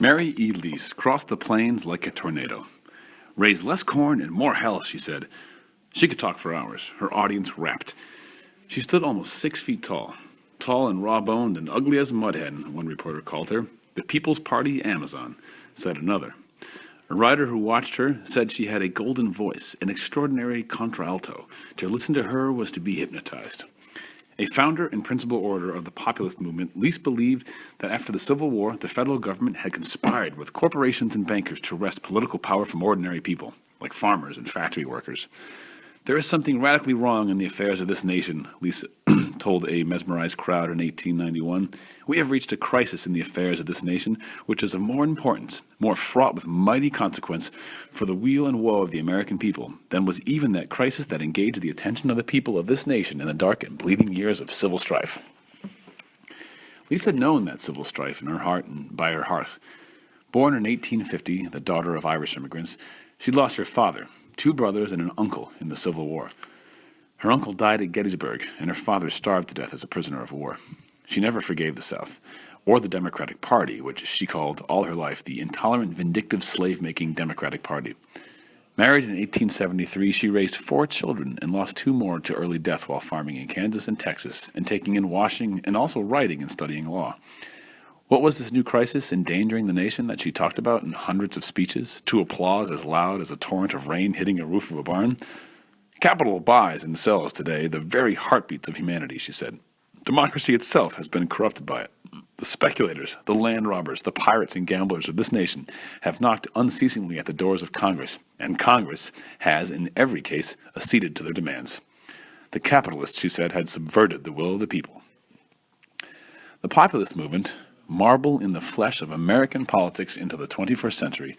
Mary E. Lease crossed the plains like a tornado. Raise less corn and more hell, she said. She could talk for hours. Her audience rapt. She stood almost 6 feet tall. Tall and raw-boned and ugly as a mudhen, one reporter called her. The People's Party Amazon, said another. A writer who watched her said she had a golden voice, an extraordinary contralto. To listen to her was to be hypnotized. A founder and principal orator of the populist movement, Lease believed that after the Civil War, the federal government had conspired with corporations and bankers to wrest political power from ordinary people, like farmers and factory workers. There is something radically wrong in the affairs of this nation, Lease told a mesmerized crowd in 1891. We have reached a crisis in the affairs of this nation, which is of more importance, more fraught with mighty consequence for the weal and woe of the American people than was even that crisis that engaged the attention of the people of this nation in the dark and bleeding years of civil strife. Lease had known that civil strife in her heart and by her hearth. Born in 1850, the daughter of Irish immigrants, she lost her father, 2 brothers, and an uncle in the Civil War. Her uncle died at Gettysburg, and her father starved to death as a prisoner of war. She never forgave the South, or the Democratic Party, which she called all her life the intolerant, vindictive, slave-making Democratic Party. Married in 1873, she raised 4 children and lost 2 more to early death while farming in Kansas and Texas, and taking in washing and also writing and studying law. What was this new crisis endangering the nation that she talked about in hundreds of speeches, to applause as loud as a torrent of rain hitting a roof of a barn? Capital buys and sells today the very heartbeats of humanity, she said. Democracy itself has been corrupted by it. The speculators, the land robbers, the pirates and gamblers of this nation have knocked unceasingly at the doors of Congress, and Congress has, in every case, acceded to their demands. The capitalists, she said, had subverted the will of the people. The populist movement, marble in the flesh of American politics into the 21st century,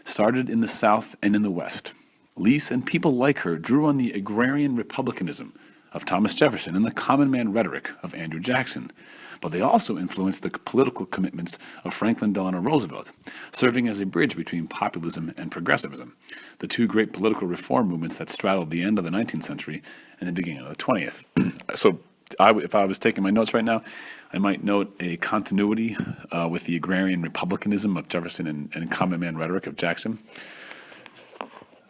started in the South and in the West. Lease and people like her drew on the agrarian republicanism of Thomas Jefferson and the common man rhetoric of Andrew Jackson, but they also influenced the political commitments of Franklin Delano Roosevelt, serving as a bridge between populism and progressivism, the 2 great political reform movements that straddled the end of the 19th century and the beginning of the 20th. So if I was taking my notes right now, I might note a continuity with the agrarian republicanism of Jefferson and common man rhetoric of Jackson.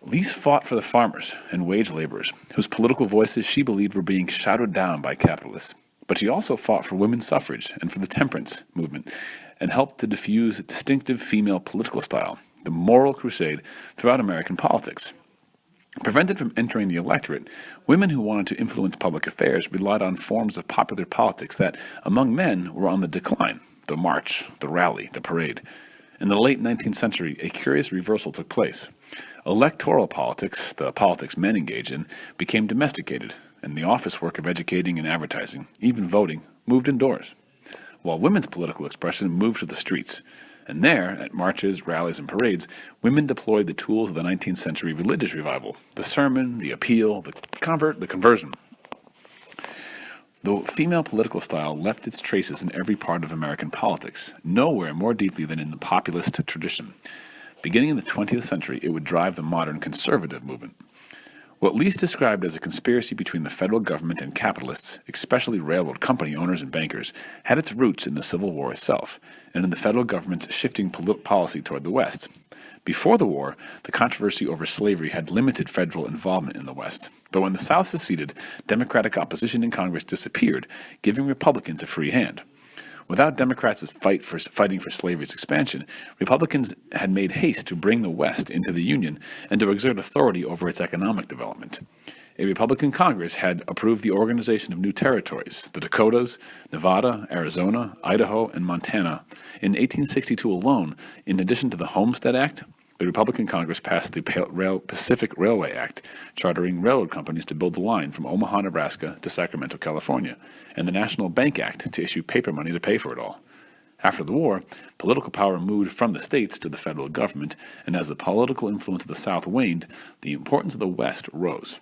Lease fought for the farmers and wage laborers, whose political voices she believed were being shouted down by capitalists. But she also fought for women's suffrage and for the temperance movement, and helped to diffuse a distinctive female political style, the moral crusade, throughout American politics. Prevented from entering the electorate, women who wanted to influence public affairs relied on forms of popular politics that, among men, were on the decline: the march, the rally, the parade. In the late 19th century, a curious reversal took place. Electoral politics, the politics men engage in, became domesticated, and the office work of educating and advertising, even voting, moved indoors, while women's political expression moved to the streets. And there, at marches, rallies, and parades, women deployed the tools of the 19th century religious revival: the sermon, the appeal, the conversion. The female political style left its traces in every part of American politics, nowhere more deeply than in the populist tradition. Beginning in the 20th century, it would drive the modern conservative movement. What Lease described as a conspiracy between the federal government and capitalists, especially railroad company owners and bankers, had its roots in the Civil War itself, and in the federal government's shifting policy toward the West. Before the war, the controversy over slavery had limited federal involvement in the West. But when the South seceded, Democratic opposition in Congress disappeared, giving Republicans a free hand. Without Democrats fighting for slavery's expansion, Republicans had made haste to bring the West into the Union and to exert authority over its economic development. A Republican Congress had approved the organization of new territories: the Dakotas, Nevada, Arizona, Idaho, and Montana. In 1862 alone, in addition to the Homestead Act, the Republican Congress passed the Pacific Railway Act, chartering railroad companies to build the line from Omaha, Nebraska to Sacramento, California, and the National Bank Act to issue paper money to pay for it all. After the war, political power moved from the states to the federal government, and as the political influence of the South waned, the importance of the West rose.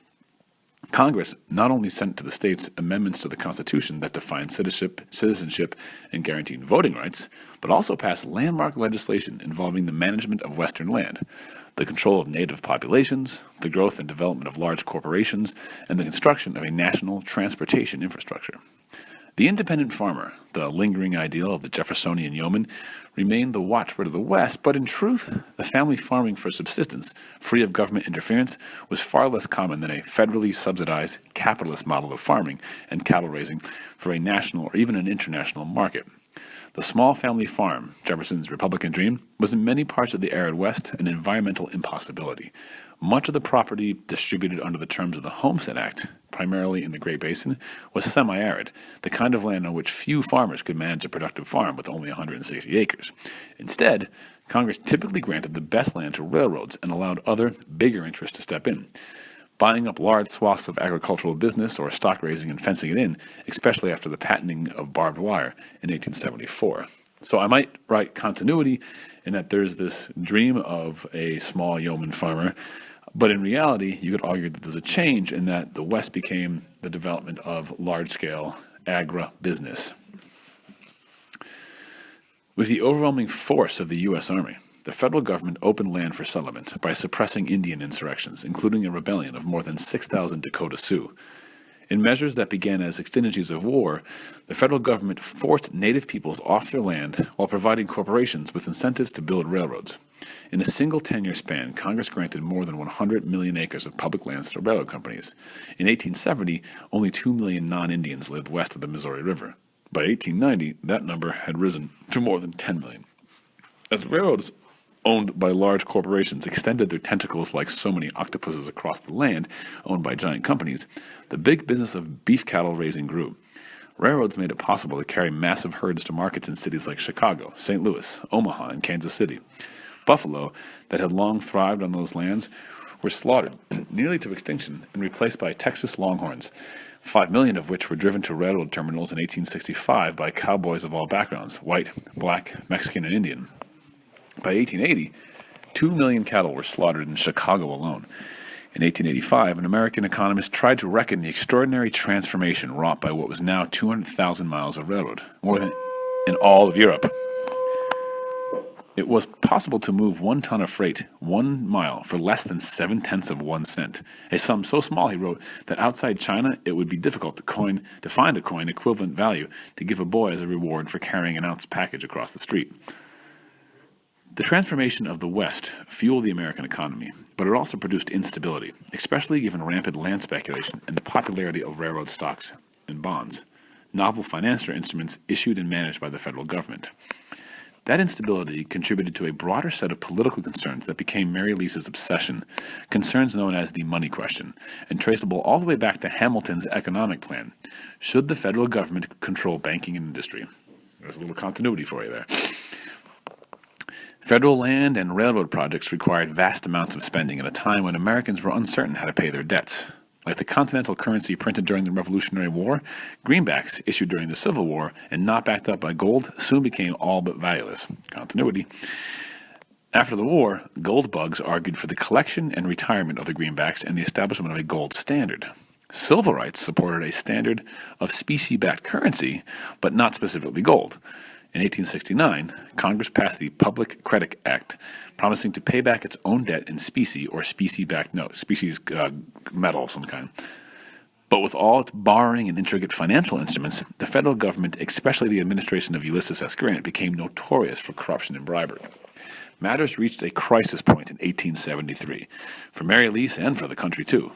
Congress not only sent to the states amendments to the Constitution that defined citizenship, and guaranteed voting rights, but also passed landmark legislation involving the management of Western land, the control of native populations, the growth and development of large corporations, and the construction of a national transportation infrastructure. The independent farmer, the lingering ideal of the Jeffersonian yeoman, remained the watchword of the West, but in truth, the family farming for subsistence, free of government interference, was far less common than a federally subsidized capitalist model of farming and cattle raising for a national or even an international market. The small family farm, Jefferson's Republican dream, was in many parts of the arid West an environmental impossibility. Much of the property distributed under the terms of the Homestead Act, primarily in the Great Basin, was semi-arid, the kind of land on which few farmers could manage a productive farm with only 160 acres. Instead, Congress typically granted the best land to railroads and allowed other, bigger interests to step in, buying up large swaths of agricultural business or stock raising and fencing it in, especially after the patenting of barbed wire in 1874. So I might write continuity in that there's this dream of a small yeoman farmer, but in reality, you could argue that there's a change in that the West became the development of large-scale agribusiness. With the overwhelming force of the U.S. Army, the federal government opened land for settlement by suppressing Indian insurrections, including a rebellion of more than 6,000 Dakota Sioux. In measures that began as exigencies of war, the federal government forced Native peoples off their land while providing corporations with incentives to build railroads. In a single 10-year span, Congress granted more than 100 million acres of public lands to railroad companies. In 1870, only 2 million non-Indians lived west of the Missouri River. By 1890, that number had risen to more than 10 million. As railroads owned by large corporations extended their tentacles like so many octopuses across the land owned by giant companies, the big business of beef cattle raising grew. Railroads made it possible to carry massive herds to markets in cities like Chicago, St. Louis, Omaha, and Kansas City. Buffalo, that had long thrived on those lands, were slaughtered nearly to extinction and replaced by Texas longhorns, 5 million of which were driven to railroad terminals in 1865 by cowboys of all backgrounds, white, black, Mexican, and Indian. By 1880, 2 million cattle were slaughtered in Chicago alone. In 1885, an American economist tried to reckon the extraordinary transformation wrought by what was now 200,000 miles of railroad, more than in all of Europe. It was possible to move 1 ton of freight 1 mile for less than 7/10 of 1 cent, a sum so small, he wrote, that outside China it would be difficult to find a coin equivalent value to give a boy as a reward for carrying an ounce package across the street. The transformation of the West fueled the American economy, but it also produced instability, especially given rampant land speculation and the popularity of railroad stocks and bonds, novel financial instruments issued and managed by the federal government. That instability contributed to a broader set of political concerns that became Mary Leese's obsession, concerns known as the money question, and traceable all the way back to Hamilton's economic plan. Should the federal government control banking and industry? There's a little continuity for you there. Federal land and railroad projects required vast amounts of spending at a time when Americans were uncertain how to pay their debts. Like the continental currency printed during the Revolutionary War, greenbacks issued during the Civil War and not backed up by gold soon became all but valueless. Continuity. After the war, gold bugs argued for the collection and retirement of the greenbacks and the establishment of a gold standard. Civil-rights supported a standard of specie-backed currency, but not specifically gold. In 1869, Congress passed the Public Credit Act, promising to pay back its own debt in specie or specie-backed notes, metal of some kind. But with all its borrowing and intricate financial instruments, the federal government, especially the administration of Ulysses S. Grant, became notorious for corruption and bribery. Matters reached a crisis point in 1873, for Mary Leese and for the country too.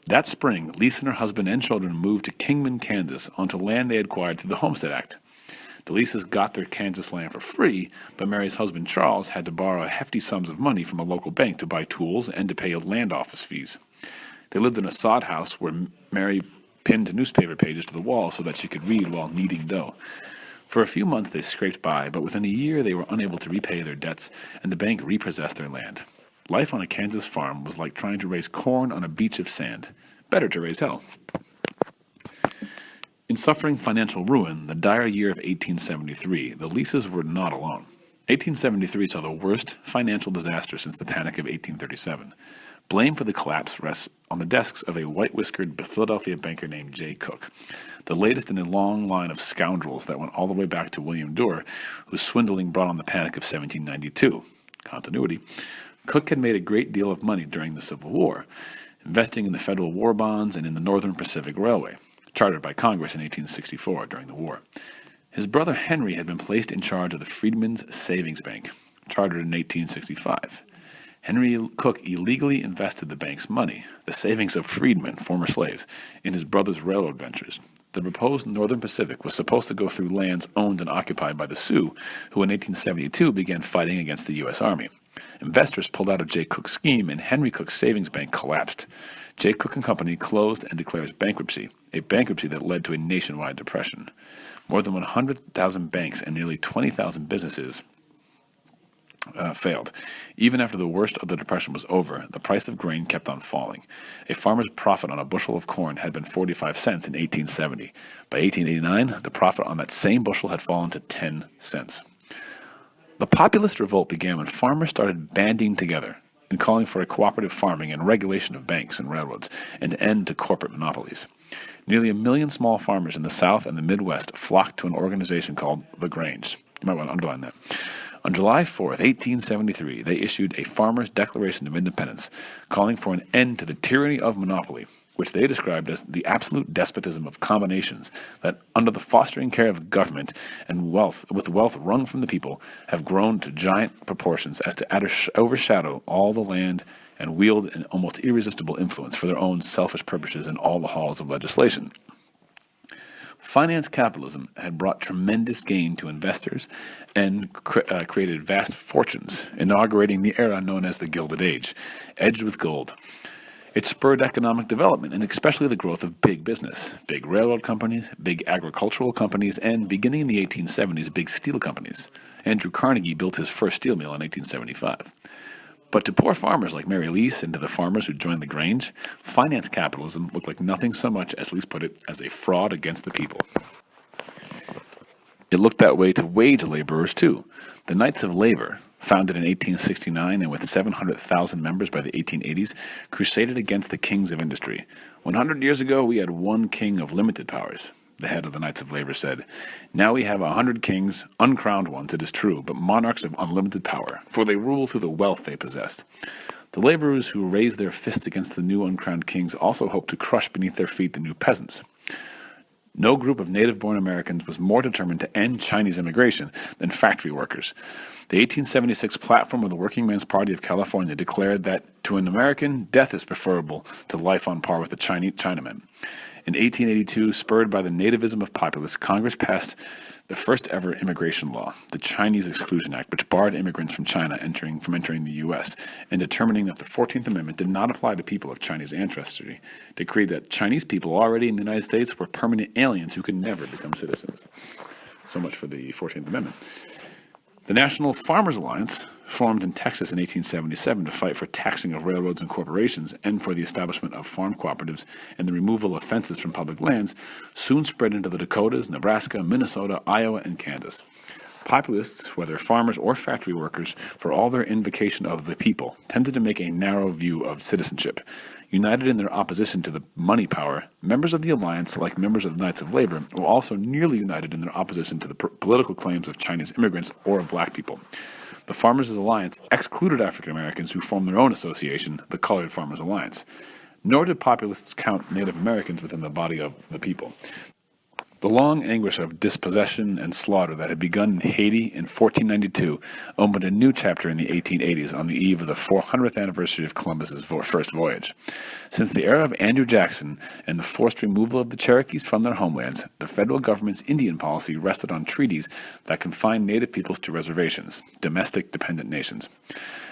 That spring, Leese and her husband and children moved to Kingman, Kansas, onto land they had acquired through the Homestead Act. The Leeses got their Kansas land for free, but Mary's husband Charles had to borrow hefty sums of money from a local bank to buy tools and to pay land office fees. They lived in a sod house where Mary pinned newspaper pages to the wall so that she could read while kneading dough. For a few months they scraped by, but within a year they were unable to repay their debts, and the bank repossessed their land. Life on a Kansas farm was like trying to raise corn on a beach of sand. Better to raise hell. In suffering financial ruin, the dire year of 1873, the Leeses were not alone. 1873 saw the worst financial disaster since the Panic of 1837. Blame for the collapse rests on the desks of a white-whiskered Philadelphia banker named J. Cook, the latest in a long line of scoundrels that went all the way back to William Dorr, whose swindling brought on the Panic of 1792. Continuity. Cook had made a great deal of money during the Civil War, investing in the federal war bonds and in the Northern Pacific Railway. chartered by Congress in 1864 during the war. His brother Henry had been placed in charge of the Freedmen's Savings Bank, chartered in 1865. Henry Cook illegally invested the bank's money, the savings of freedmen, former slaves, in his brother's railroad ventures. The proposed Northern Pacific was supposed to go through lands owned and occupied by the Sioux, who in 1872 began fighting against the U.S. Army. Investors pulled out of J. Cook's scheme, and Henry Cook's savings bank collapsed. J. Cook and Company closed and declares bankruptcy, a bankruptcy that led to a nationwide depression. More than 100,000 banks and nearly 20,000 businesses failed. Even after the worst of the Depression was over, the price of grain kept on falling. A farmer's profit on a bushel of corn had been 45 cents in 1870. By 1889, the profit on that same bushel had fallen to 10 cents. The populist revolt began when farmers started banding together and calling for a cooperative farming and regulation of banks and railroads, and an end to corporate monopolies. Nearly 1 million small farmers in the South and the Midwest flocked to an organization called the Grange. You might want to underline that. On July 4th, 1873, they issued a Farmers' Declaration of Independence, calling for an end to the tyranny of monopoly, which they described as the absolute despotism of combinations that, under the fostering care of government and with wealth wrung from the people, have grown to giant proportions as to overshadow all the land and wield an almost irresistible influence for their own selfish purposes in all the halls of legislation. Finance capitalism had brought tremendous gain to investors and created vast fortunes, inaugurating the era known as the Gilded Age, edged with gold. It spurred economic development, and especially the growth of big business, big railroad companies, big agricultural companies, and beginning in the 1870s, big steel companies. Andrew Carnegie built his first steel mill in 1875. But to poor farmers like Mary Leeson and to the farmers who joined the Grange, finance capitalism looked like nothing so much, as Leeson put it, as a fraud against the people. It looked that way to wage laborers, too. The Knights of Labor, founded in 1869 and with 700,000 members by the 1880s, crusaded against the kings of industry. 100 years ago, we had one king of limited powers. The head of the Knights of Labor said, "Now we have 100 kings, uncrowned ones, it is true, but monarchs of unlimited power, for they rule through the wealth they possessed." The laborers who raised their fists against the new uncrowned kings also hoped to crush beneath their feet the new peasants. No group of native-born Americans was more determined to end Chinese immigration than factory workers. The 1876 platform of the Working Men's Party of California declared that, to an American, death is preferable to life on par with the Chinamen. In 1882, spurred by the nativism of populists, Congress passed the first ever immigration law, the Chinese Exclusion Act, which barred immigrants from China from entering the U.S., and determining that the 14th Amendment did not apply to people of Chinese ancestry, decreed that Chinese people already in the United States were permanent aliens who could never become citizens. So much for the 14th Amendment. The National Farmers Alliance, formed in Texas in 1877 to fight for taxing of railroads and corporations and for the establishment of farm cooperatives and the removal of fences from public lands, soon spread into the Dakotas, Nebraska, Minnesota, Iowa, and Kansas. Populists, whether farmers or factory workers, for all their invocation of the people, tended to make a narrow view of citizenship. United in their opposition to the money power, members of the alliance, like members of the Knights of Labor, were also nearly united in their opposition to the political claims of Chinese immigrants or of black people. The Farmers' Alliance excluded African Americans who formed their own association, the Colored Farmers Alliance. Nor did populists count Native Americans within the body of the people. The long anguish of dispossession and slaughter that had begun in Haiti in 1492 opened a new chapter in the 1880s on the eve of the 400th anniversary of Columbus's first voyage. Since the era of Andrew Jackson and the forced removal of the Cherokees from their homelands, the federal government's Indian policy rested on treaties that confined native peoples to reservations, domestic dependent nations.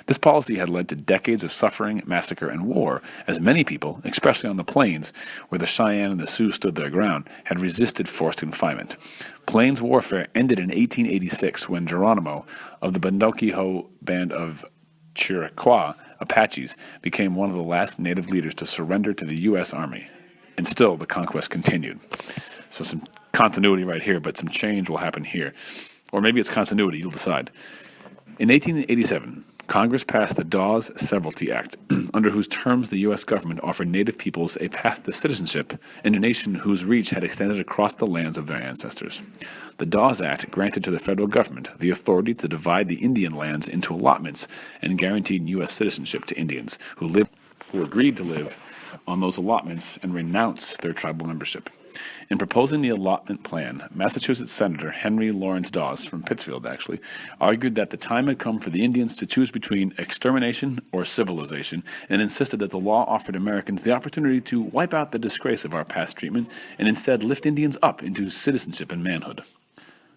This policy had led to decades of suffering, massacre, and war, as many people, especially on the plains, where the Cheyenne and the Sioux stood their ground, had resisted forced confinement. Plains warfare ended in 1886 when Geronimo, of the Bendoquiho band of Chiricahua Apaches, became one of the last native leaders to surrender to the U.S. Army. And still, the conquest continued. So some continuity right here, but some change will happen here. Or maybe it's continuity, you'll decide. In 1887, Congress passed the Dawes Severalty Act, under whose terms the U.S. government offered Native peoples a path to citizenship in a nation whose reach had extended across the lands of their ancestors. The Dawes Act granted to the federal government the authority to divide the Indian lands into allotments and guaranteed U.S. citizenship to Indians who lived. who agreed to live on those allotments and renounce their tribal membership. In proposing the allotment plan, Massachusetts Senator Henry Lawrence Dawes, from Pittsfield actually, argued that the time had come for the Indians to choose between extermination or civilization, and insisted that the law offered Americans the opportunity to wipe out the disgrace of our past treatment and instead lift Indians up into citizenship and manhood.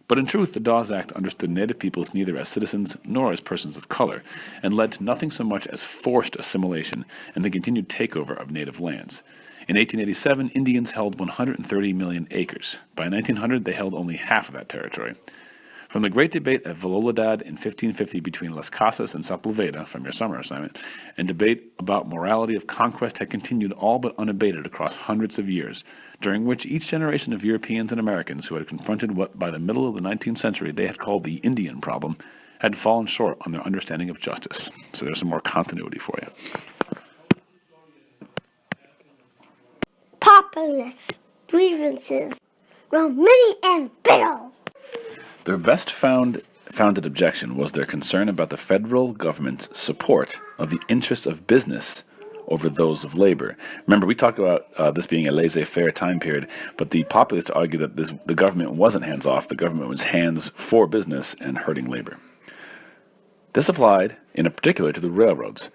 But in truth, the Dawes Act understood Native peoples neither as citizens nor as persons of color, and led to nothing so much as forced assimilation and the continued takeover of native lands. In 1887, Indians held 130 million acres. By 1900, they held only half of that territory. From the great debate at Valladolid in 1550 between Las Casas and Sepulveda, from your summer assignment, and debate about morality of conquest had continued all but unabated across hundreds of years, during which each generation of Europeans and Americans who had confronted what by the middle of the 19th century they had called the Indian problem had fallen short on their understanding of justice. So there's some more continuity for you. Populist grievances grow many and bitter. Their best founded objection was their concern about the federal government's support of the interests of business over those of labor. Remember, we talked about this being a laissez-faire time period, but the populists argued that the government wasn't hands-off, the government was hands for business and hurting labor. This applied, in particular, to the railroads.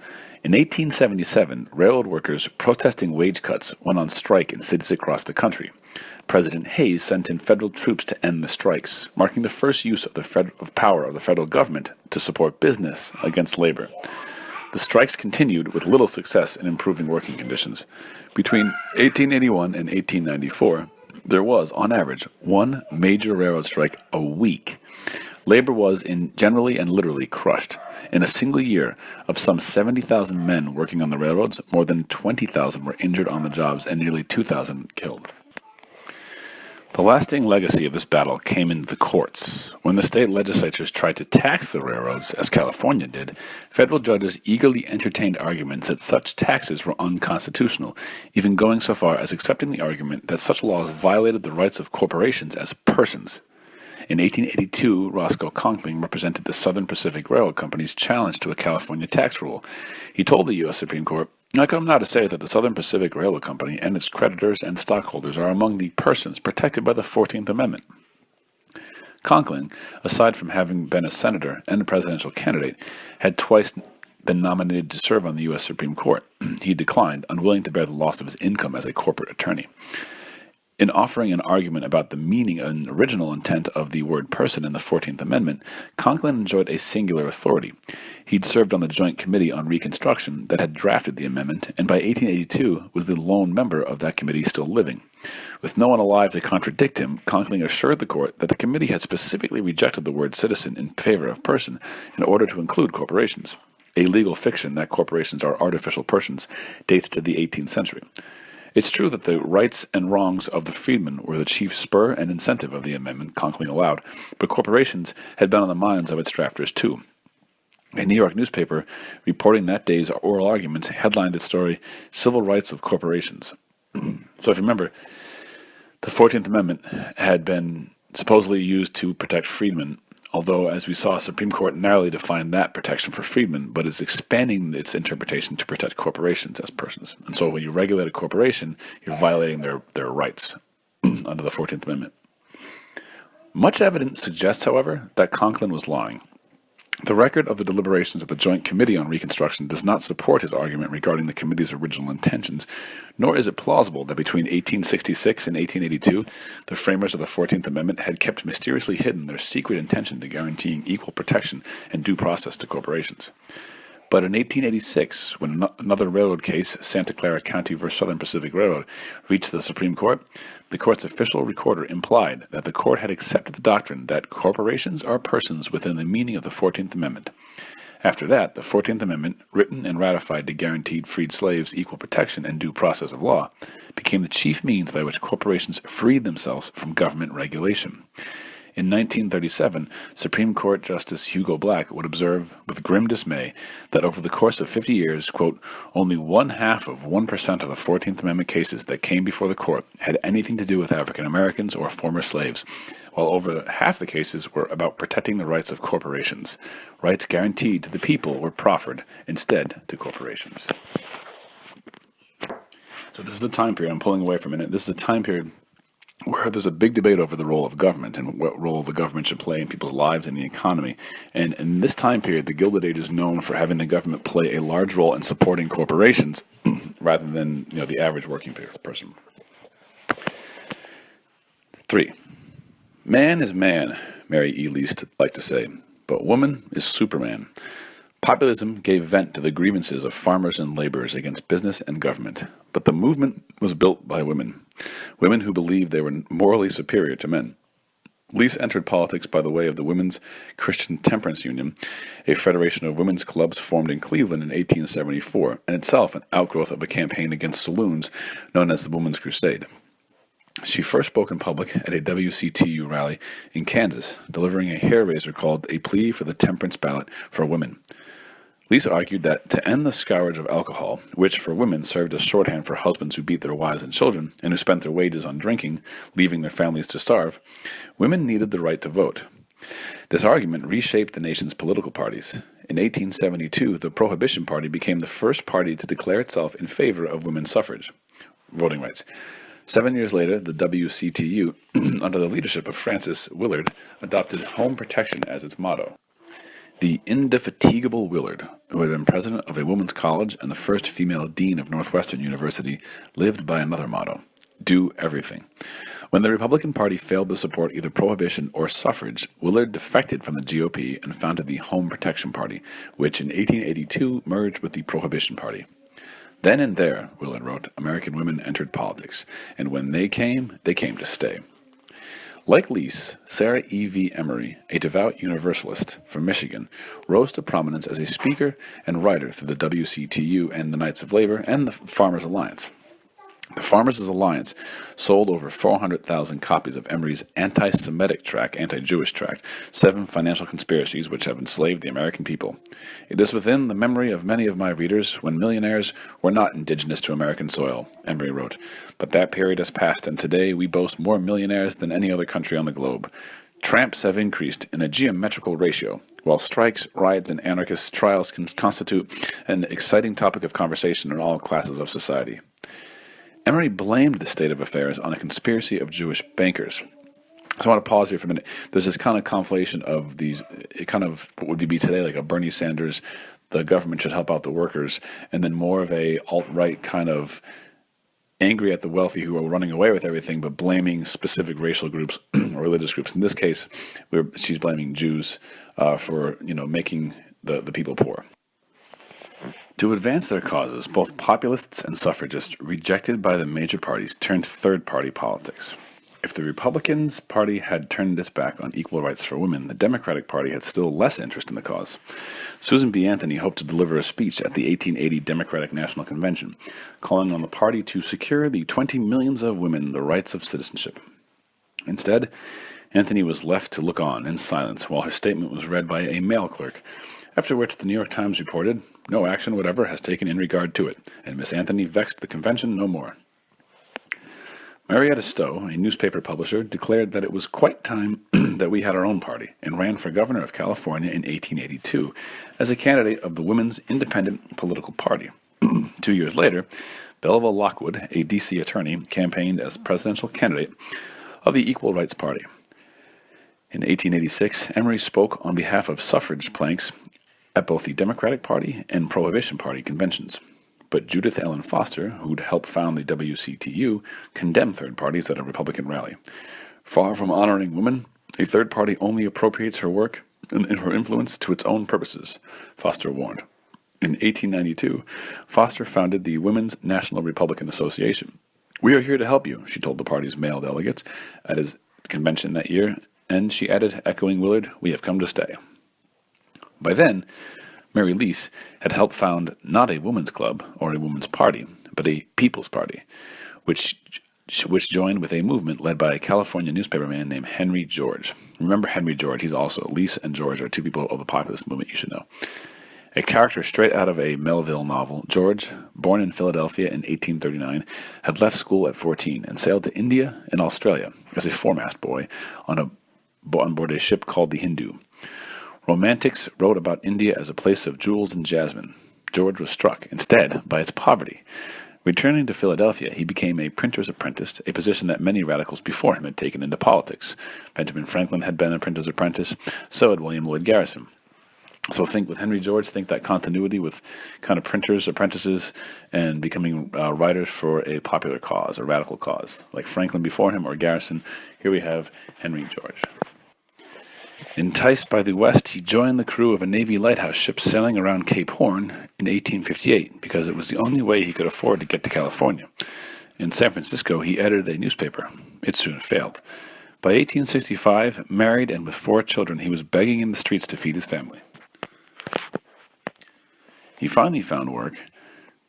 In 1877, railroad workers protesting wage cuts went on strike in cities across the country. President Hayes sent in federal troops to end the strikes, marking the first use of power of the federal government to support business against labor. The strikes continued with little success in improving working conditions. Between 1881 and 1894, there was, on average, one major railroad strike a week. Labor was generally and literally crushed. In a single year, of some 70,000 men working on the railroads, more than 20,000 were injured on the jobs and nearly 2,000 killed. The lasting legacy of this battle came in the courts. When the state legislatures tried to tax the railroads, as California did, federal judges eagerly entertained arguments that such taxes were unconstitutional, even going so far as accepting the argument that such laws violated the rights of corporations as persons. In 1882, Roscoe Conkling represented the Southern Pacific Railroad Company's challenge to a California tax rule. He told the U.S. Supreme Court, "I come now to say that the Southern Pacific Railroad Company and its creditors and stockholders are among the persons protected by the 14th Amendment." Conkling, aside from having been a senator and a presidential candidate, had twice been nominated to serve on the U.S. Supreme Court. He declined, unwilling to bear the loss of his income as a corporate attorney. In offering an argument about the meaning and original intent of the word person in the 14th Amendment, Conkling enjoyed a singular authority. He'd served on the Joint Committee on Reconstruction that had drafted the amendment, and by 1882 was the lone member of that committee still living. With no one alive to contradict him, Conkling assured the court that the committee had specifically rejected the word citizen in favor of person in order to include corporations. A legal fiction that corporations are artificial persons dates to the 18th century. It's true that the rights and wrongs of the freedmen were the chief spur and incentive of the amendment Conkling allowed, but corporations had been on the minds of its drafters too. A New York newspaper reporting that day's oral arguments headlined its story, "Civil Rights of Corporations." So if you remember, the 14th Amendment had been supposedly used to protect freedmen, although, as we saw, Supreme Court narrowly defined that protection for freedmen, but is expanding its interpretation to protect corporations as persons. And so when you regulate a corporation, you're violating their rights under the 14th Amendment. Much evidence suggests, however, that Conkling was lying. The record of the deliberations of the Joint Committee on Reconstruction does not support his argument regarding the committee's original intentions, nor is it plausible that between 1866 and 1882, the framers of the 14th Amendment had kept mysteriously hidden their secret intention to guaranteeing equal protection and due process to corporations. But in 1886, when another railroad case, Santa Clara County v. Southern Pacific Railroad, reached the Supreme Court, the court's official recorder implied that the court had accepted the doctrine that corporations are persons within the meaning of the 14th Amendment. After that, the 14th Amendment, written and ratified to guarantee freed slaves equal protection and due process of law, became the chief means by which corporations freed themselves from government regulation. In 1937, Supreme Court Justice Hugo Black would observe with grim dismay that over the course of 50 years, quote, only 0.5% of the 14th Amendment cases that came before the court had anything to do with African Americans or former slaves, while over half the cases were about protecting the rights of corporations. Rights guaranteed to the people were proffered instead to corporations. So this is the time period, I'm pulling away for a minute, this is the time period where there's a big debate over the role of government and what role the government should play in people's lives and the economy. And in this time period, the Gilded Age is known for having the government play a large role in supporting corporations rather than the average working person. 3. Man is man, Mary E. Least liked to say, but woman is Superman. Populism gave vent to the grievances of farmers and laborers against business and government, but the movement was built by women who believed they were morally superior to men. Lease entered politics by the way of the Women's Christian Temperance Union, a federation of women's clubs formed in Cleveland in 1874, and itself an outgrowth of a campaign against saloons known as the Women's Crusade. She first spoke in public at a WCTU rally in Kansas, delivering a hair-raiser called A Plea for the Temperance Ballot for Women. Leeson argued that to end the scourge of alcohol, which for women served as shorthand for husbands who beat their wives and children and who spent their wages on drinking, leaving their families to starve, women needed the right to vote. This argument reshaped the nation's political parties. In 1872, the Prohibition Party became the first party to declare itself in favor of women's suffrage, voting rights. 7 years later, the WCTU, under the leadership of Frances Willard, adopted home protection as its motto. The indefatigable Willard, who had been president of a women's college and the first female dean of Northwestern University, lived by another motto: do everything. When the Republican Party failed to support either prohibition or suffrage, Willard defected from the GOP and founded the Home Protection Party, which in 1882 merged with the Prohibition Party. Then and there, Willard wrote, American women entered politics, and when they came to stay. Like Lease, Sarah E.V. Emory, a devout Universalist from Michigan, rose to prominence as a speaker and writer through the WCTU and the Knights of Labor and the Farmers Alliance. The Farmers' Alliance sold over 400,000 copies of Emory's anti-Semitic tract, anti-Jewish tract, 7 Financial Conspiracies Which Have Enslaved the American People. It is within the memory of many of my readers when millionaires were not indigenous to American soil, Emory wrote, but that period has passed and today we boast more millionaires than any other country on the globe. Tramps have increased in a geometrical ratio, while strikes, riots, and anarchist trials can constitute an exciting topic of conversation in all classes of society. Emory blamed the state of affairs on a conspiracy of Jewish bankers. So I want to pause here for a minute. There's this kind of conflation of these, it kind of what would be today like a Bernie Sanders, the government should help out the workers, and then more of a alt-right kind of angry at the wealthy who are running away with everything, but blaming specific racial groups or religious groups. In this case, she's blaming Jews for making the people poor. To advance their causes, both populists and suffragists, rejected by the major parties, turned to third-party politics. If the Republican Party had turned its back on equal rights for women, the Democratic Party had still less interest in the cause. Susan B. Anthony hoped to deliver a speech at the 1880 Democratic National Convention, calling on the party to secure the 20 millions of women the rights of citizenship. Instead, Anthony was left to look on in silence while her statement was read by a mail clerk, after which the New York Times reported, no action whatever has taken in regard to it, and Miss Anthony vexed the convention no more. Marietta Stowe, a newspaper publisher, declared that it was quite time that we had our own party, and ran for governor of California in 1882 as a candidate of the Women's Independent Political Party. 2 years later, Belva Lockwood, a D.C. attorney, campaigned as presidential candidate of the Equal Rights Party. In 1886, Emory spoke on behalf of suffrage planks at both the Democratic Party and Prohibition Party conventions. But Judith Ellen Foster, who'd helped found the WCTU, condemned third parties at a Republican rally. Far from honoring women, a third party only appropriates her work and her influence to its own purposes, Foster warned. In 1892, Foster founded the Women's National Republican Association. We are here to help you, she told the party's male delegates at his convention that year, and she added, echoing Willard, we have come to stay. By then, Mary Lease had helped found not a women's club or a women's party, but a people's party, which joined with a movement led by a California newspaperman named Reme George. Remember Reme George, he's also, Lease and George are two people of the populist movement you should know. A character straight out of a Melville novel, George, born in Philadelphia in 1839, had left school at 14 and sailed to India and Australia as a foremast boy on board a ship called the Hindu. Romantics wrote about India as a place of jewels and jasmine. George was struck, instead, by its poverty. Returning to Philadelphia, he became a printer's apprentice, a position that many radicals before him had taken into politics. Benjamin Franklin had been a printer's apprentice, so had William Lloyd Garrison. So think with Henry George, think that continuity with kind of printers, apprentices, and becoming writers for a popular cause, a radical cause. Like Franklin before him or Garrison, here we have Henry George. Enticed by the West, he joined the crew of a Navy lighthouse ship sailing around Cape Horn in 1858 because it was the only way he could afford to get to California. In San Francisco, he edited a newspaper. It soon failed. By 1865, married and with 4 children, he was begging in the streets to feed his family. He finally found work,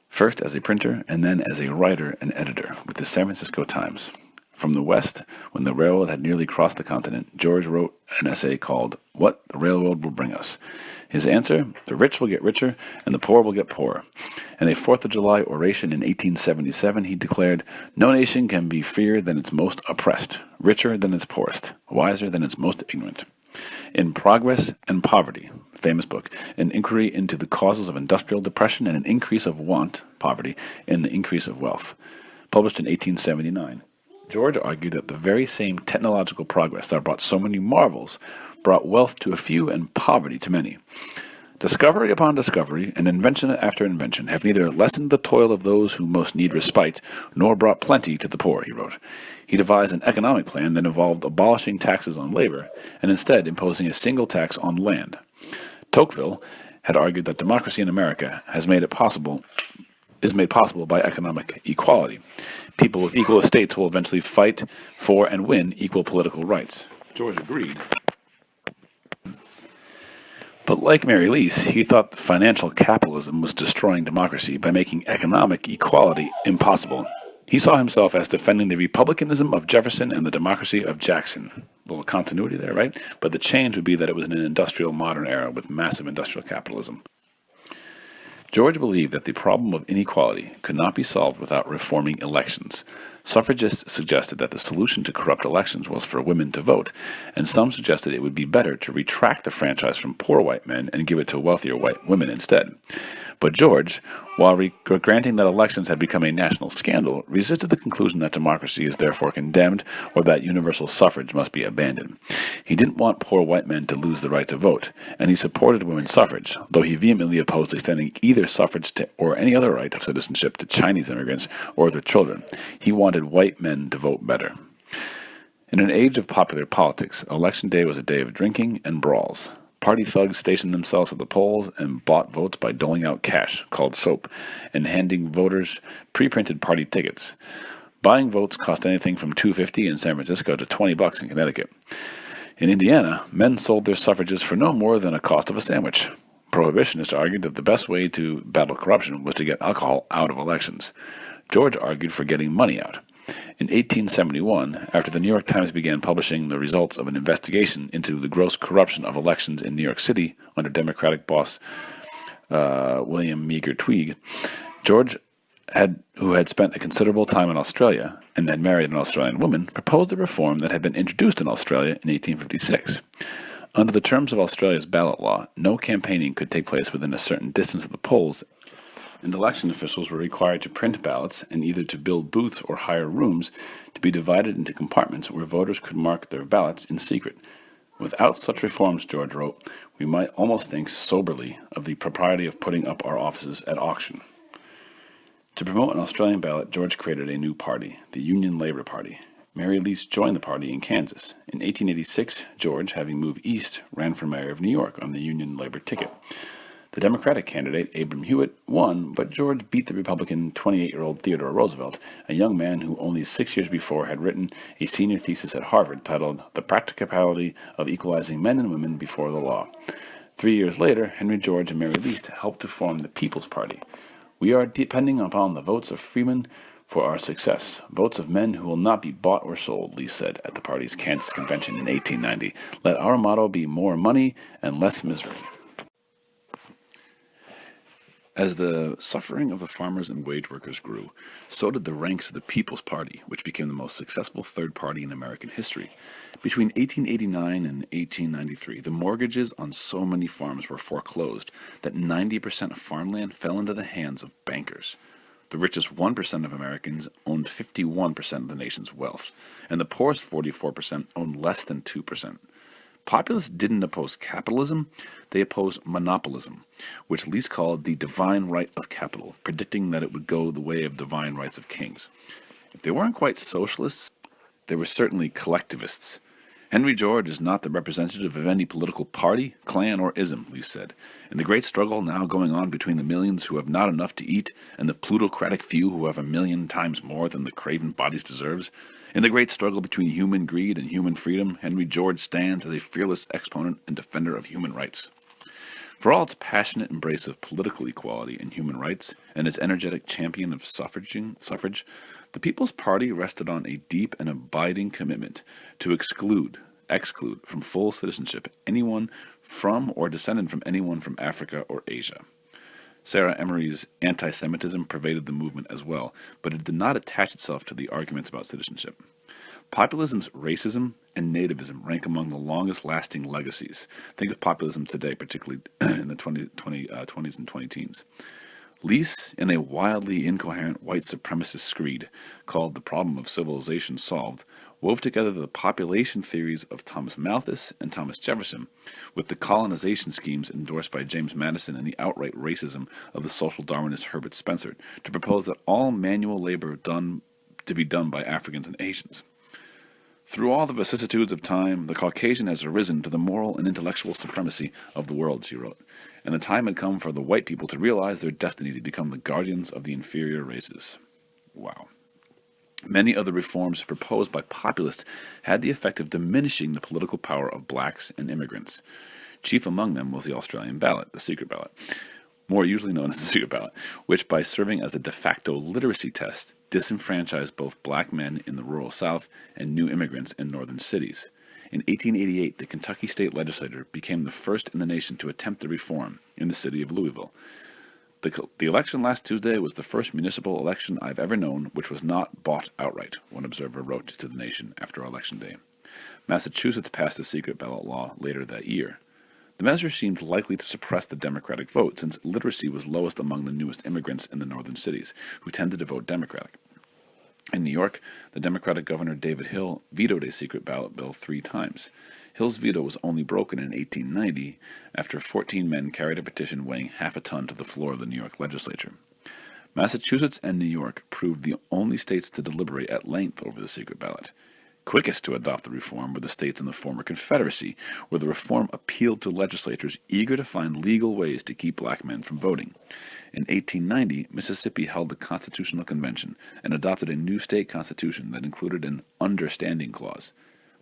first as a printer and then as a writer and editor with the San Francisco Times. From the West, when the railroad had nearly crossed the continent, George wrote an essay called What the Railroad Will Bring Us. His answer, the rich will get richer and the poor will get poorer. In a 4th of July oration in 1877, he declared, No nation can be freer than its most oppressed, richer than its poorest, wiser than its most ignorant. In Progress and Poverty, famous book, an inquiry into the causes of industrial depression and an increase of want, poverty, and the increase of wealth, published in 1879. George argued that the very same technological progress that brought so many marvels brought wealth to a few and poverty to many. Discovery upon discovery and invention after invention have neither lessened the toil of those who most need respite, nor brought plenty to the poor, he wrote. He devised an economic plan that involved abolishing taxes on labor and instead imposing a single tax on land. Tocqueville had argued that democracy in America is made possible by economic equality. People with equal estates will eventually fight for and win equal political rights. George agreed. But like Mary Leese, he thought that financial capitalism was destroying democracy by making economic equality impossible. He saw himself as defending the republicanism of Jefferson and the democracy of Jackson. A little continuity there, right? But the change would be that it was in an industrial modern era with massive industrial capitalism. George believed that the problem of inequality could not be solved without reforming elections. Suffragists suggested that the solution to corrupt elections was for women to vote, and some suggested it would be better to retract the franchise from poor white men and give it to wealthier white women instead. But George, while granting that elections had become a national scandal, resisted the conclusion that democracy is therefore condemned or that universal suffrage must be abandoned. He didn't want poor white men to lose the right to vote, and he supported women's suffrage, though he vehemently opposed extending either suffrage or any other right of citizenship to Chinese immigrants or their children. He wanted white men to vote better. In an age of popular politics, Election Day was a day of drinking and brawls. Party thugs stationed themselves at the polls and bought votes by doling out cash, called soap, and handing voters pre-printed party tickets. Buying votes cost anything from $2.50 in San Francisco to $20 in Connecticut. In Indiana, men sold their suffrages for no more than the cost of a sandwich. Prohibitionists argued that the best way to battle corruption was to get alcohol out of elections. George argued for getting money out. In 1871, after the New York Times began publishing the results of an investigation into the gross corruption of elections in New York City under Democratic boss William Meager Twigg, George, who had spent a considerable time in Australia and had married an Australian woman, proposed a reform that had been introduced in Australia in 1856. Under the terms of Australia's ballot law, no campaigning could take place within a certain distance of the polls, and election officials were required to print ballots and either to build booths or hire rooms to be divided into compartments where voters could mark their ballots in secret. Without such reforms, George wrote, we might almost think soberly of the propriety of putting up our offices at auction. To promote an Australian ballot, George created a new party, the Union Labour Party. Mary Leese joined the party in Kansas. In 1886, George, having moved east, ran for mayor of New York on the Union Labour ticket. The Democratic candidate, Abram Hewitt, won, but George beat the Republican 28-year-old Theodore Roosevelt, a young man who only 6 years before had written a senior thesis at Harvard titled The Practicality of Equalizing Men and Women Before the Law. 3 years later, Henry George and Mary Leese helped to form the People's Party. We are depending upon the votes of freemen for our success, votes of men who will not be bought or sold, Leese said at the party's Kansas convention in 1890. Let our motto be more money and less misery. As the suffering of the farmers and wage workers grew, so did the ranks of the People's Party, which became the most successful third party in American history. Between 1889 and 1893, the mortgages on so many farms were foreclosed that 90% of farmland fell into the hands of bankers. The richest 1% of Americans owned 51% of the nation's wealth, and the poorest 44% owned less than 2%. Populists didn't oppose capitalism, they opposed monopolism, which Leeson called the divine right of capital, predicting that it would go the way of divine rights of kings. If they weren't quite socialists, they were certainly collectivists. Henry George is not the representative of any political party, clan, or ism, Leeson said. In the great struggle now going on between the millions who have not enough to eat and the plutocratic few who have 1,000,000 times more than the craven bodies deserves, in the great struggle between human greed and human freedom, Henry George stands as a fearless exponent and defender of human rights. For all its passionate embrace of political equality and human rights, and its energetic champion of suffrage, the People's Party rested on a deep and abiding commitment to exclude from full citizenship anyone from or descended from anyone from Africa or Asia. Sarah Emory's anti-Semitism pervaded the movement as well, but it did not attach itself to the arguments about citizenship. Populism's racism and nativism rank among the longest-lasting legacies. Think of populism today, particularly in the 20s and 20-teens. Leeson, in a wildly incoherent white supremacist screed called The Problem of Civilization Solved, wove together the population theories of Thomas Malthus and Thomas Jefferson with the colonization schemes endorsed by James Madison and the outright racism of the social Darwinist Herbert Spencer to propose that all manual labor to be done by Africans and Asians. Through all the vicissitudes of time, the Caucasian has arisen to the moral and intellectual supremacy of the world, she wrote, and the time had come for the white people to realize their destiny to become the guardians of the inferior races. Wow. Many of the reforms proposed by populists had the effect of diminishing the political power of blacks and immigrants. Chief among them was the Australian ballot, the secret ballot, more usually known as the secret ballot, which, by serving as a de facto literacy test, disenfranchised both black men in the rural South and new immigrants in northern cities. In 1888, the Kentucky state legislature became the first in the nation to attempt the reform in the city of Louisville. The election last Tuesday was the first municipal election I've ever known which was not bought outright, one observer wrote to the nation after Election Day. Massachusetts passed the secret ballot law later that year. The measure seemed likely to suppress the Democratic vote, since literacy was lowest among the newest immigrants in the northern cities, who tended to vote Democratic. In New York, the Democratic Governor David Hill vetoed a secret ballot bill 3 times. Hill's veto was only broken in 1890 after 14 men carried a petition weighing half a ton to the floor of the New York legislature. Massachusetts and New York proved the only states to deliberate at length over the secret ballot. Quickest to adopt the reform were the states in the former Confederacy, where the reform appealed to legislators eager to find legal ways to keep black men from voting. In 1890, Mississippi held the Constitutional Convention and adopted a new state constitution that included an understanding clause.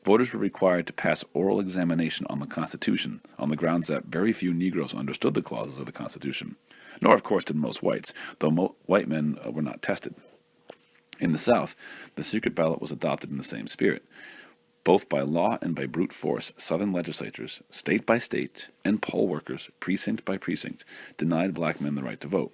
Voters were required to pass oral examination on the Constitution on the grounds that very few Negroes understood the clauses of the Constitution. Nor, of course, did most whites, though white men were not tested. In the South, the secret ballot was adopted in the same spirit. Both by law and by brute force, Southern legislatures, state by state, and poll workers, precinct by precinct, denied black men the right to vote.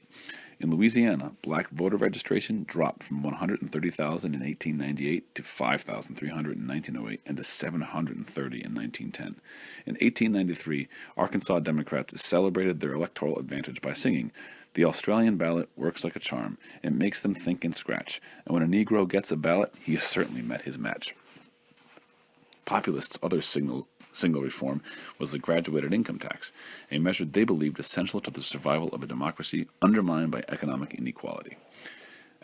In Louisiana, black voter registration dropped from 130,000 in 1898 to 5,300 in 1908 and to 730 in 1910. In 1893, Arkansas Democrats celebrated their electoral advantage by singing, "The Australian ballot works like a charm. It makes them think and scratch. And when a Negro gets a ballot, he has certainly met his match." Populists' other single reform was the graduated income tax, a measure they believed essential to the survival of a democracy undermined by economic inequality.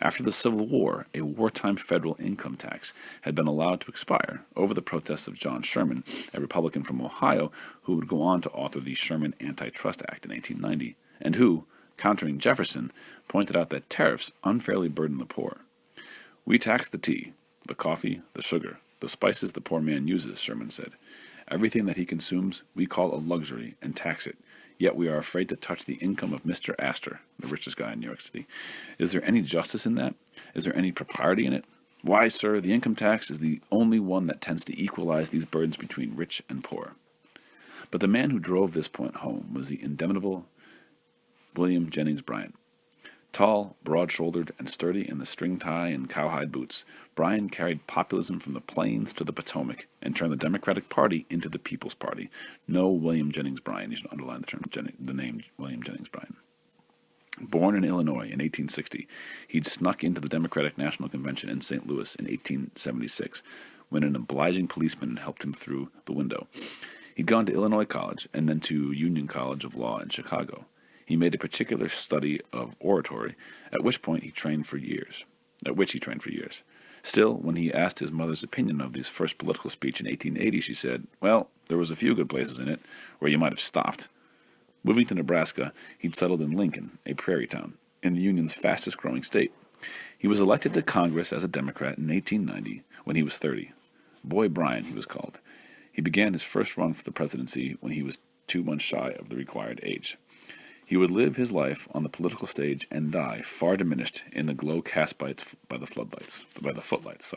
After the Civil War, a wartime federal income tax had been allowed to expire over the protests of John Sherman, a Republican from Ohio who would go on to author the Sherman Antitrust Act in 1890, and who, countering Jefferson, pointed out that tariffs unfairly burden the poor. "We tax the tea, the coffee, the sugar, the spices the poor man uses," Sherman said. "Everything that he consumes we call a luxury and tax it, yet we are afraid to touch the income of Mr. Astor, the richest guy in New York City. Is there any justice in that? Is there any propriety in it? Why, sir, the income tax is the only one that tends to equalize these burdens between rich and poor." But the man who drove this point home was the indomitable William Jennings Bryan. Tall, broad-shouldered, and sturdy in the string tie and cowhide boots, Bryan carried populism from the plains to the Potomac and turned the Democratic Party into the People's Party. No William Jennings Bryan. You should underline the name William Jennings Bryan. Born in Illinois in 1860, he'd snuck into the Democratic National Convention in St. Louis in 1876, when an obliging policeman had helped him through the window. He'd gone to Illinois College and then to Union College of Law in Chicago. He made a particular study of oratory, at which he trained for years. Still, when he asked his mother's opinion of his first political speech in 1880, she said, "Well, there was a few good places in it where you might have stopped." Moving to Nebraska, he'd settled in Lincoln, a prairie town, in the Union's fastest-growing state. He was elected to Congress as a Democrat in 1890 when he was 30. Boy Bryan, he was called. He began his first run for the presidency when he was 2 months shy of the required age. He would live his life on the political stage and die far diminished in the glow cast by the footlights.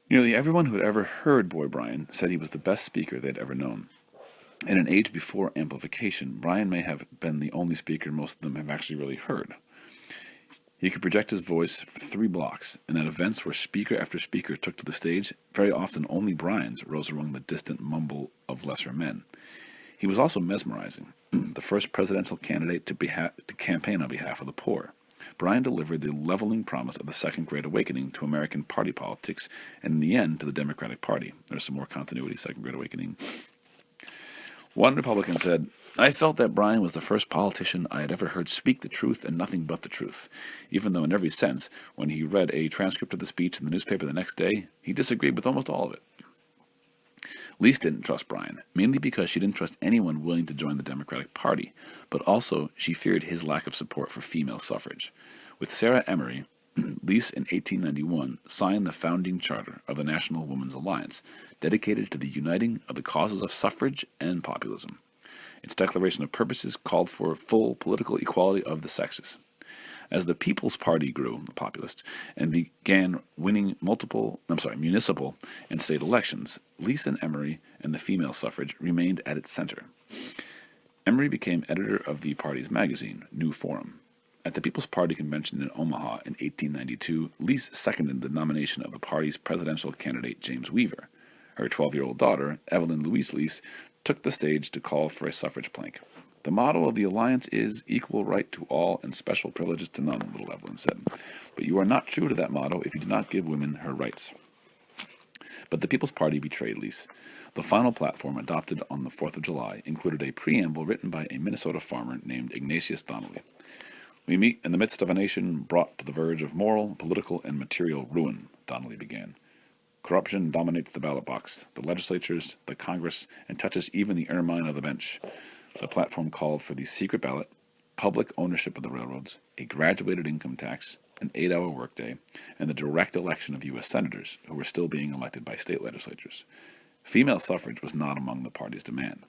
Nearly everyone who had ever heard Boy Bryan said he was the best speaker they'd ever known. In an age before amplification, Bryan may have been the only speaker most of them have actually really heard. He could project his voice for 3 blocks, and at events where speaker after speaker took to the stage, very often only Bryan's rose among the distant mumble of lesser men. He was also mesmerizing, the first presidential candidate to campaign on behalf of the poor. Bryan delivered the leveling promise of the Second Great Awakening to American party politics, and in the end to the Democratic Party. There's some more continuity, Second Great Awakening. One Republican said, "I felt that Bryan was the first politician I had ever heard speak the truth and nothing but the truth, even though in every sense, when he read a transcript of the speech in the newspaper the next day, he disagreed with almost all of it." Leeson didn't trust Bryan, mainly because she didn't trust anyone willing to join the Democratic Party, but also she feared his lack of support for female suffrage. With Sarah Emory, Leeson in 1891 signed the founding charter of the National Women's Alliance, dedicated to the uniting of the causes of suffrage and populism. Its declaration of purposes called for full political equality of the sexes. As the People's Party grew, the Populists, and began winning municipal and state elections, Leeson, Emory, and the female suffrage remained at its center. Emory became editor of the party's magazine, New Forum. At the People's Party convention in Omaha in 1892, Leeson seconded the nomination of the party's presidential candidate, James Weaver. Her 12-year-old daughter, Evelyn Louise Leeson, took the stage to call for a suffrage plank. "The motto of the alliance is equal right to all and special privileges to none," little Evelyn said. "But you are not true to that motto if you do not give women her rights." But the People's Party betrayed Leeson. The final platform adopted on the 4th of July included a preamble written by a Minnesota farmer named Ignatius Donnelly. "We meet in the midst of a nation brought to the verge of moral, political, and material ruin," Donnelly began. "Corruption dominates the ballot box, the legislatures, the Congress, and touches even the ermine of the bench." The platform called for the secret ballot, public ownership of the railroads, a graduated income tax, an 8-hour workday, and the direct election of U.S. senators, who were still being elected by state legislatures. Female suffrage was not among the party's demand.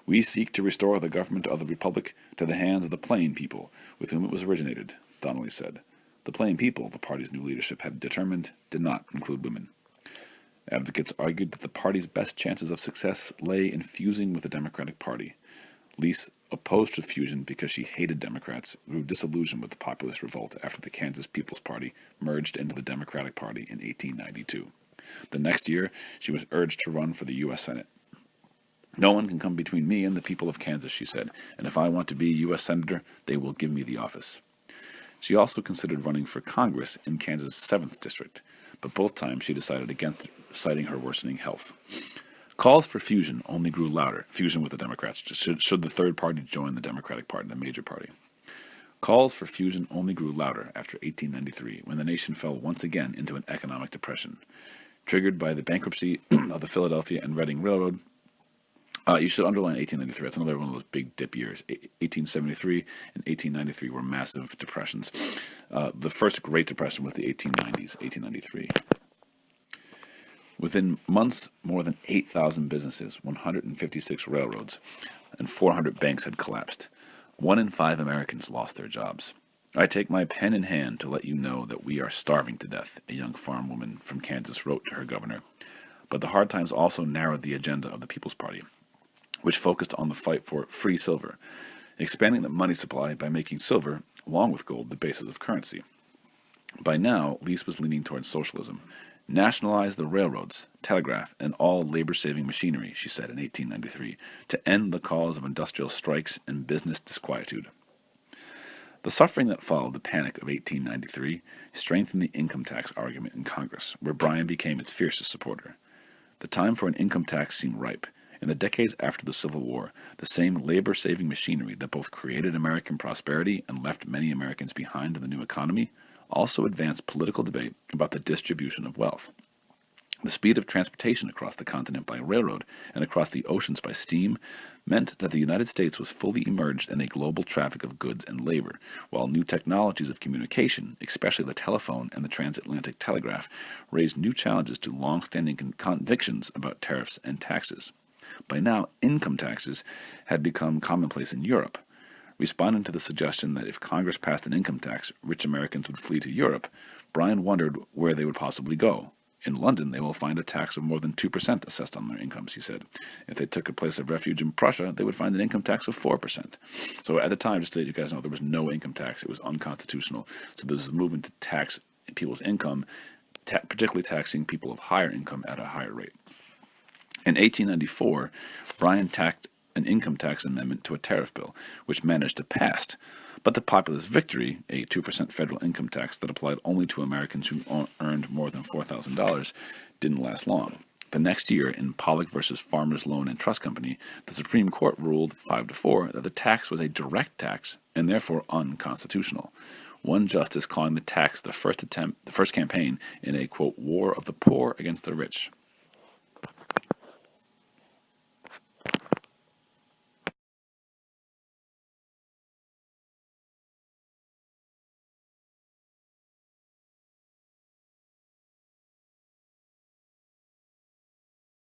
"We seek to restore the government of the Republic to the hands of the plain people, with whom it was originated," Donnelly said. The plain people, the party's new leadership had determined, did not include women. Advocates argued that the party's best chances of success lay in fusing with the Democratic Party. Leeson, opposed to fusion because she hated Democrats, grew disillusioned with the populist revolt after the Kansas People's Party merged into the Democratic Party in 1892. The next year, she was urged to run for the U.S. Senate. "No one can come between me and the people of Kansas," she said, "and if I want to be U.S. Senator, they will give me the office." She also considered running for Congress in Kansas' 7th District, but both times she decided against, citing her worsening health. Calls for fusion only grew louder, fusion with the Democrats, should the third party join the Democratic Party, the major party. Calls for fusion only grew louder after 1893, when the nation fell once again into an economic depression. Triggered by the bankruptcy of the Philadelphia and Reading Railroad, you should underline 1893. That's another one of those big dip years. 1873 and 1893 were massive depressions. The first Great Depression was the 1890s, 1893. Within months, more than 8,000 businesses, 156 railroads, and 400 banks had collapsed. 1 in 5 Americans lost their jobs. "I take my pen in hand to let you know that we are starving to death," a young farm woman from Kansas wrote to her governor. But the hard times also narrowed the agenda of the People's Party, which focused on the fight for free silver, expanding the money supply by making silver, along with gold, the basis of currency. By now, Leeson was leaning towards socialism. "Nationalize the railroads, telegraph, and all labor-saving machinery," she said in 1893, "to end the cause of industrial strikes and business disquietude." The suffering that followed the Panic of 1893 strengthened the income tax argument in Congress, where Bryan became its fiercest supporter. The time for an income tax seemed ripe. In the decades after the Civil War, the same labor-saving machinery that both created American prosperity and left many Americans behind in the new economy also advanced political debate about the distribution of wealth. The speed of transportation across the continent by railroad and across the oceans by steam meant that the United States was fully immersed in a global traffic of goods and labor, while new technologies of communication, especially the telephone and the transatlantic telegraph, raised new challenges to long-standing convictions about tariffs and taxes. By now, income taxes had become commonplace in Europe. Responding to the suggestion that if Congress passed an income tax, rich Americans would flee to Europe, Bryan wondered where they would possibly go. In London, they will find a tax of more than 2% assessed on their incomes, he said. If they took a place of refuge in Prussia, they would find an income tax of 4%. So at the time, just to let you guys know, there was no income tax. It was unconstitutional. So there was a movement to tax people's income, particularly taxing people of higher income at a higher rate. In 1894, Bryan tacked an income tax amendment to a tariff bill, which managed to pass. But the populist victory, a 2% federal income tax that applied only to Americans who earned more than $4,000, didn't last long. The next year, in Pollock versus Farmers Loan and Trust Company, the Supreme Court ruled 5-4 that the tax was a direct tax and therefore unconstitutional. One justice calling the tax the first campaign in a, quote, war of the poor against the rich.